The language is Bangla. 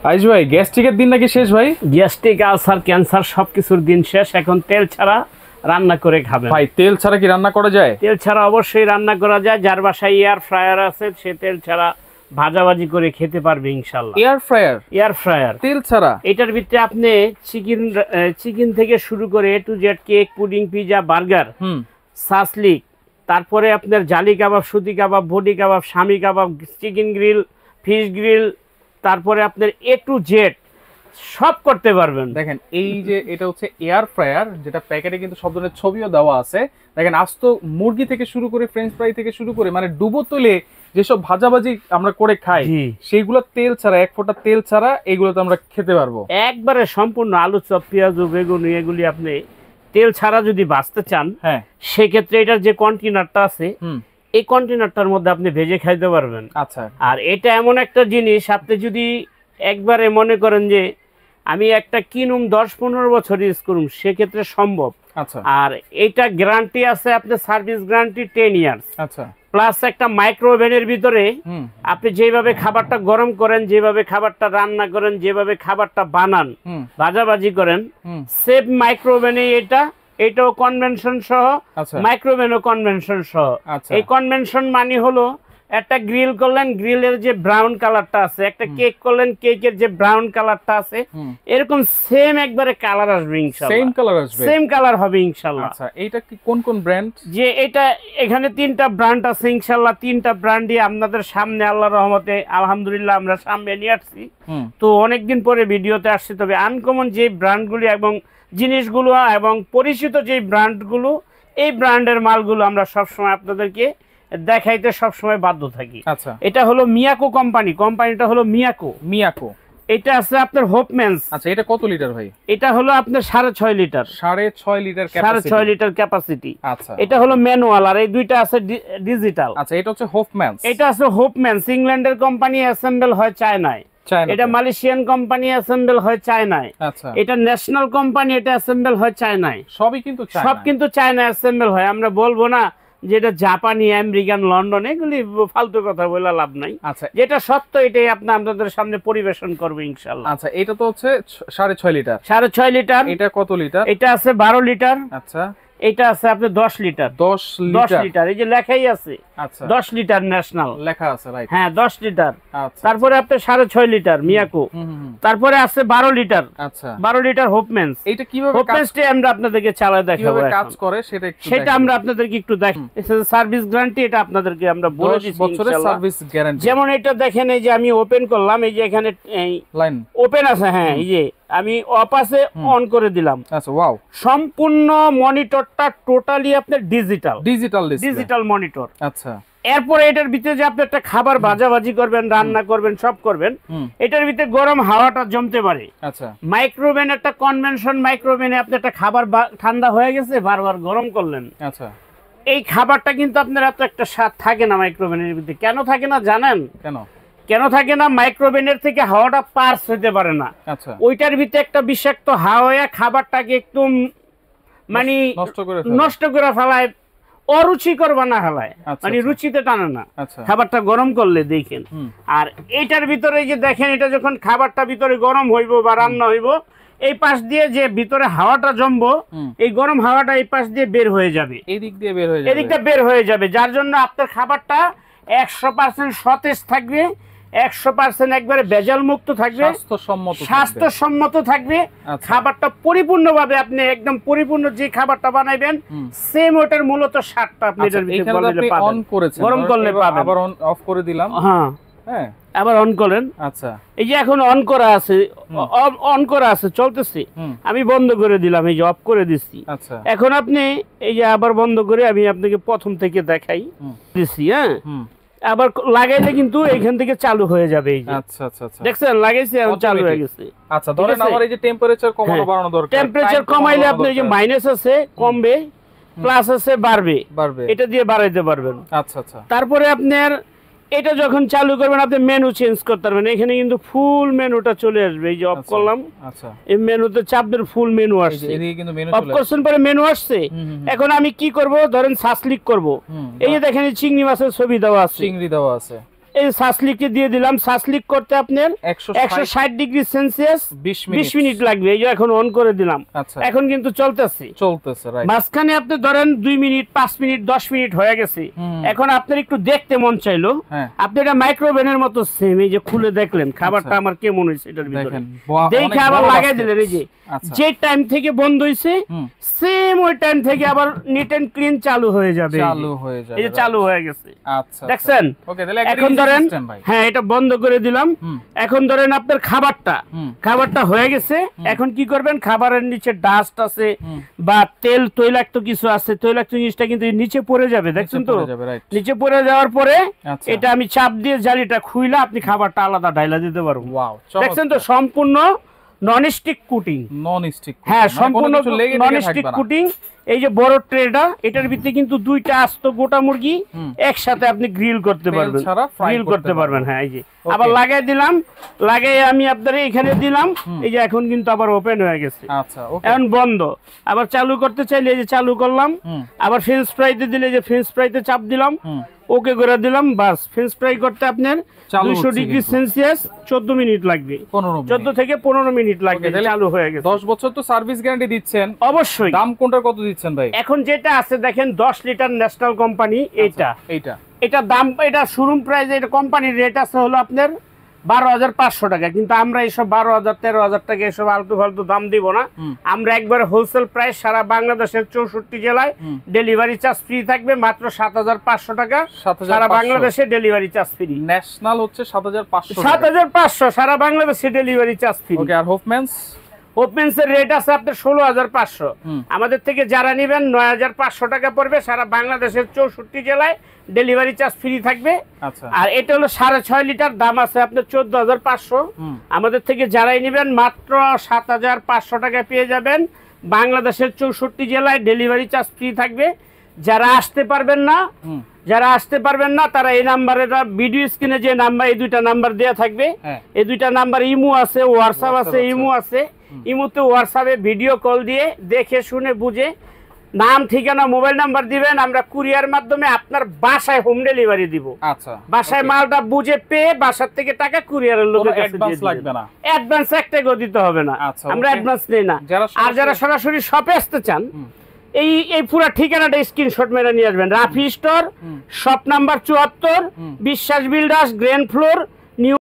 আইজ ভাই গ্যাস্ট্রিকের দিন নাকি শেষ ভাই? গ্যাস্ট্রিক, আলসার, ক্যান্সার সবকিছুর দিন শেষ। এখন তেল ছাড়া রান্না করে খাবেন। ভাই তেল ছাড়া কি রান্না করা যায়? তেল ছাড়া অবশ্যই রান্না করা যায়। যার বাসায় এয়ার ফ্রায়ার আছে সে তেল ছাড়া ভাজাভাজি করে খেতে পারবে ইনশাআল্লাহ। এয়ার ফ্রায়ার তেল ছাড়া এটার ভিতরে আপনি চিকেন থেকে শুরু করে A to Z, cake, pudding, pizza, burger, shashlik, তারপরে আপনার জালি কাবাব, সুতি কাবাব, বডি কাবাব, শামি কাবাব, চিকেন গ্রিল, ফিশ গ্রিল, তারপরে আপনার A to Z সব করতে পারবেন। দেখেন এই যে এটা হচ্ছে এয়ার ফ্রায়ার, যেটা প্যাকেটে কিন্তু সব ধরনের ছবিও দেওয়া আছে। দেখেন আস্ত মুরগি থেকে শুরু করে ফ্রেঞ্চ ফ্রাই থেকে শুরু করে মানে ডুবো তুলে যেসব ভাজাভাজি আমরা করে খাই সেইগুলো তেল ছাড়া, এক ফোঁটা তেল ছাড়া এগুলো তো আমরা খেতে পারবো একবারে সম্পূর্ণ। আলু চপ, পেঁয়াজ, বেগুন এগুলি আপনি তেল ছাড়া যদি বাঁচতে চান, হ্যাঁ, সেক্ষেত্রে এটার যে কন্টেনারটা আছে এই কন্টেনারটার মধ্যে আপনি ভেজে খাইতে পারবেন। আচ্ছা, আর এটা এমন একটা জিনিস, আপনি যদি একবারে মনে করেন যে আমি একটা কিনুম 10-15 বছর ইউজ করুম, সেক্ষেত্রে সম্ভব। আচ্ছা, আর এটা গ্যারান্টি আছে আপনার সার্ভিস গ্যারান্টি 10 ইয়ার্স। আচ্ছা, প্লাস একটা মাইক্রোওভেনের ভিতরে আপনি যেভাবে খাবারটা গরম করেন, যেভাবে খাবারটা রান্না করেন, যেভাবে খাবারটা বানান, ভাজাভাজি করেন, সেম মাইক্রোওভেনে এটাও কনভেনশন সহ, মাইক্রোওভেনও কনভেনশন সহ। এই কনভেনশন মানে হলো একটা গ্রিল করলেন, গ্রিলের যে ব্রাউন কালারটা আছে, একটা কেক করলেন, কেকের যে ব্রাউন কালারটা আছে, এরকম সেম একবারে কালার আসবে ইনশাআল্লাহ। সেম কালার হবে ইনশাআল্লাহ। আচ্ছা, এইটা কি কোন কোন ব্র্যান্ড? যে এটা এখানে 3টা ব্র্যান্ড আছে ইনশাআল্লাহ। 3টা ব্র্যান্ডই আপনাদের সামনে আল্লাহর রহমতে আলহামদুলিল্লাহ আমরা সামনে নিয়ে আসছি। তো অনেকদিন পরে ভিডিওতে আসছে, তবে আনকমন যে ব্র্যান্ডগুলি এবং জিনিসগুলো এবং পরিচিত যে ব্র্যান্ডগুলো, এই ব্র্যান্ডের মালগুলো আমরা সবসময় আপনাদেরকে দেখাইতে সবসময় বাধ্য থাকি। আচ্ছা, এটা হলো মিয়াকো কোম্পানিটা হলো মিয়াকো। এটা আছে আপনার হোপম্যানস। আচ্ছা, এটা কত লিটার ভাই? এটা হলো আপনার 6.5 লিটার। 6.5 litre capacity. আচ্ছা, এটা হলো ম্যানুয়াল, আর এই দুইটা আছে ডিজিটাল। আচ্ছা, এটা হচ্ছে হোপম্যানস। এটা আছে হোপম্যানস, ইংল্যান্ডের কোম্পানি, অ্যাসেম্বল হয় চায়নায়। এটা মালয়েশিয়ান কোম্পানি, অ্যাসেম্বল হয় চায়নায়। আচ্ছা, এটা ন্যাশনাল কোম্পানি, এটা অ্যাসেম্বল হয় চায়নায়। সব কিন্তু চায়নায় অ্যাসেম্বল হয়। আমরা বলবো না যেটা জাপানি, আমেরিকান, লন্ডন, এগুলি ফালতু কথা বলে লাভ নাই। আচ্ছা, যেটা সত্য এটাই আপনাদের সামনে পরিবেশন করবে ইনশাআল্লাহ। আচ্ছা, এটা তো হচ্ছে 6.5 লিটার। 6.5 লিটার। এটা কত লিটার? এটা আছে 12 লিটার। আচ্ছা, এটা আছে আপনি 10 লিটার। 10 লিটার, এই যে লেখাই আছে। আচ্ছা, 10 লিটার ন্যাশনাল লেখা আছে, রাইট? হ্যাঁ, 10 লিটার। আচ্ছা, তারপরে আপনি 6.5 লিটার মিয়াকো। তারপরে আছে 12 লিটার। আচ্ছা, 12 লিটার হোপম্যানস। এটা কিভাবে হোপম্যানসটা আমরা আপনাদেরকে চালায় দেখাবো, কিভাবে কাজ করে সেটা আমরা আপনাদেরকে একটু দেখাই। সার্ভিস গ্যারান্টি এটা আপনাদেরকে আমরা বলে দিচ্ছি বছরের সার্ভিস গ্যারান্টি। যেমন এটা দেখেন, এই যে আমি ওপেন করলাম, এই যে এখানে লাইন ওপেন আছে, হ্যাঁ, এই যে আমি অফ আছে, অন করে দিলাম। আচ্ছা, ওয়াও, সম্পূর্ণ মনিটরটা টোটালি আপনার ডিজিটাল মনিটর। আচ্ছা, এরপরে এটার ভিতরে যে আপনি একটা খাবার ভাজাভাজি করবেন, রান্না করবেন, সব করবেন, এটার ভিতরে গরম হাওয়াটা জমতে পারে। আচ্ছা, মাইক্রোওভেন, একটা কনভেনশন মাইক্রোওভেনে আপনি একটা খাবার ঠান্ডা হয়ে গেছে, বারবার গরম করলেন, আচ্ছা, এই খাবারটা কিন্তু আপনার এত একটা স্বাদ থাকে না মাইক্রোওভেনের ভিতরে। কেন থাকে না জানেন? কেন থাকে না? মাইক্রোওভেনের থেকে হাওয়াটা পাস হতে পারে না। আচ্ছা, ওইটার ভিতরে একটা বিষাক্ত হাওয়া খাবারটাকে একদম মানে নষ্ট করে ফেলায়, অরুচিকর বানা ফেলায়, মানে রুচিতে টানে না খাবারটা গরম করলে দেখেন। আর এটার ভিতরে যে দেখেন, এটা যখন খাবারটা ভিতরে গরম হইব বা রান্না হইব, এই পাশ দিয়ে যে ভিতরে হাওয়াটা জমবো, এই গরম হাওয়াটা এই পাশ দিয়ে বের হয়ে যাবে, এদিকটা বের হয়ে যাবে, যার জন্য আপনার খাবারটা 100% সতেজ থাকবে, 100% একবারে ভেজাল মুক্ত থাকবে, স্বাস্থ্যসম্মত থাকবে। খাবারটা পরিপূর্ণভাবে আপনি একদম পরিপূর্ণ যে খাবারটা বানাইবেন সেম ওটার মূলত স্বাদটা আপনি এটার ভিতরে পাবেন। গরম করলে পাবেন। আবার অফ করে দিলাম, হ্যাঁ, আবার অন করেন। আচ্ছা, এই যে এখন অন করা আছে চলতেছে, আমি বন্ধ করে দিলাম, এই যে অফ করে দিচ্ছি। আচ্ছা, এখন আপনি এই যে আবার বন্ধ করে আমি আপনাকে প্রথম থেকে দেখাই দিচ্ছি। হ্যাঁ, আবার লাগাইলে কিন্তু এইখান থেকে চালু হয়ে যাবে। এই যে আচ্ছা, দেখছেন, লাগাইছি, এখন চালু হয়ে গেছে। আচ্ছা, ধরেন আমার এই যে টেম্পারেচার কমানো বাড়ানো দরকার, টেম্পারেচার কমাইলে আপনি এই যে মাইনাস আছে কমবে, প্লাস আছে বাড়বে, এটা দিয়ে বাড়াইতে পারবেন। আচ্ছা, তারপরে আপনার এটা যখন চালু করবেন আপনি মেনু চেঞ্জ করতে পারবেন। এখানে কিন্তু ফুল মেনুটা চলে আসবে। এই যে অফ করলাম, আচ্ছা, এই মেনুতে চাপবেন, ফুল মেনু আসছে। অফ করছেন পরে মেনু আসছে। এখন আমি কি করব? ধরেন সাসলিক করব। এই যে দেখেন চিংড়ি মাছের ছবি দেওয়া আছে, এই সাসলিককে দিয়ে দিলাম। সাসলিক করতে আপনার 160 ডিগ্রি সেলসিয়াস 20 মিনিট লাগবে। এই যে এখন অন করে দিলাম, এখন কিন্তু চলতেছে রাইট। মাঝখানে আপনি ধরেন 2 মিনিট 5 মিনিট 10 মিনিট হয়ে গেছে, এখন আপনার একটু দেখতে মন চাইলো, আপনি এটা মাইক্রোওভেনের মতো সেম এই যে খুলে দেখলেন খাবারটা আমার কেমন হয়েছে এটার ভিতরে, দেখে আবার লাগাই দিলেন। এই যে টাইম থেকে বন্ধ হইছে সেম ওই টাইম থেকে আবার নিট এন্ড ক্লিন চালু হয়ে যাবে। এই যে চালু হয়ে গেছে, দেখছেন? এখন ধরেন হ্যাঁ এটা বন্ধ করে দিলাম। এখন ধরেন আপনার খাবারটা হয়ে গেছে। এখন কি করবেন, খাবারের নিচে ডাস্ট আছে বা তেল তৈলাক্ত কিছু আছে, তৈলাক্ত জিনিসটা কিন্তু নিচে পড়ে যাবে, দেখছেন তো? নিচে পড়ে যাওয়ার পরে এটা আমি চাপ দিয়ে জালিটা খুইলা আপনি খাবারটা আলাদা ঢাইলা দিতে পারবো। দেখছেন তো? সম্পূর্ণ ননস্টিক কুটিং, হ্যাঁ সম্পূর্ণ ননস্টিক কুটিং। এই যে বড় ট্রেটা, এটার ভিতরে কিন্তু 2টা আস্ত গোটা মুরগি একসাথে আপনি গ্রিল করতে পারবেন, হ্যাঁ। এই যে আবার লাগাই দিলাম, লাগাই আমি আপনার এখানে দিলাম। এই যে এখন কিন্তু আবার ওপেন হয়ে গেছে, এখন বন্ধ। আবার চালু করতে চাইলে এই যে চালু করলাম। আবার ফ্রেঞ্চ ফ্রাইতে দিলে যে ফ্রেঞ্চ ফ্রাইতে চাপ দিলাম, ওকে করে দিলাম, বাস। ফ্রেঞ্চ ফ্রাই করতে আপনার 200 ডিগ্রি সেলসিয়াস 14 মিনিট লাগবে, 14 থেকে 15 মিনিট লাগবে, চালু হয়ে গেছে। 10 বছর তো সার্ভিস গ্যারান্টি দিচ্ছেন অবশ্যই। দাম কোনটা কত দিচ্ছেন ভাই? এখন যেটা আছে দেখেন 10 লিটার ন্যাশনাল কোম্পানি, এটা দাম, এটা শোরুম প্রাইস, এটা কোম্পানির রেট আছে হলো আপনার 12,500 টাকা। কিন্তু আমরা এইসব 12,000 13,000 টাকা এসব আলতু ফালতু দাম দিব না। আমরা একবার হোলসেল প্রাইস সারা বাংলাদেশের 64 জেলায় ডেলিভারি চার্জ ফ্রি থাকবে, মাত্র 7,500 টাকা। সারা বাংলাদেশে ডেলিভারি চার্জ ফ্রি। ন্যাশনাল হচ্ছে 7,500, 7,500 সারা বাংলাদেশে ডেলিভারি চার্জ ফ্রি। ওকে। আর হোপমেন্স এর রেট আছে আপনার 16,500। আমাদের থেকে যারা নেবেন 9,500 টাকা পড়বে, সারা বাংলাদেশের 64 জেলায় ডেলিভারি চার্জ ফ্রি থাকবে। আর এটা হলো 6.5 লিটার, দাম আছে আপনার 14,500। আমাদের থেকে যারাই নেবেন মাত্র 7,500 টাকা পেয়ে যাবেন। বাংলাদেশের 64 জেলায় ডেলিভারি চার্জ ফ্রি থাকবে। যারা আসতে পারবেন না তারা এই নাম্বারে, ভিডিও স্ক্রিনে যে নাম্বার, এই 2টা নাম্বার দেওয়া থাকবে, এই 2টা নাম্বার ইমো আছে, হোয়াটসঅ্যাপ আছে, ইমো আছে। ইমোতে হোয়াটসঅ্যাপে ভিডিও কল দিয়ে দেখে শুনে বুঝে নাম ঠিকানা মোবাইল নাম্বার দিবেন, আমরা কুরিয়ার মাধ্যমে আপনার বাসায় হোম ডেলিভারি দিব। বাসায় মালটা বুঝে পেয়ে বাসার থেকে টাকা কুরিয়ারের লোকের কাছে দিয়ে দিবেন। অ্যাডভান্স 1 টাকাও দিতে হবে না, আমরা অ্যাডভান্স নেই না। আর যারা সরাসরি শপে আসতে চান, এই পুরো ঠিকানাটা স্ক্রিনশট মেরে নিয়ে আসবেন। রাফি স্টোর, শপ নাম্বার 74, বিশ্বাস বিল্ডার্স, গ্রাউন্ড ফ্লোর, নিউ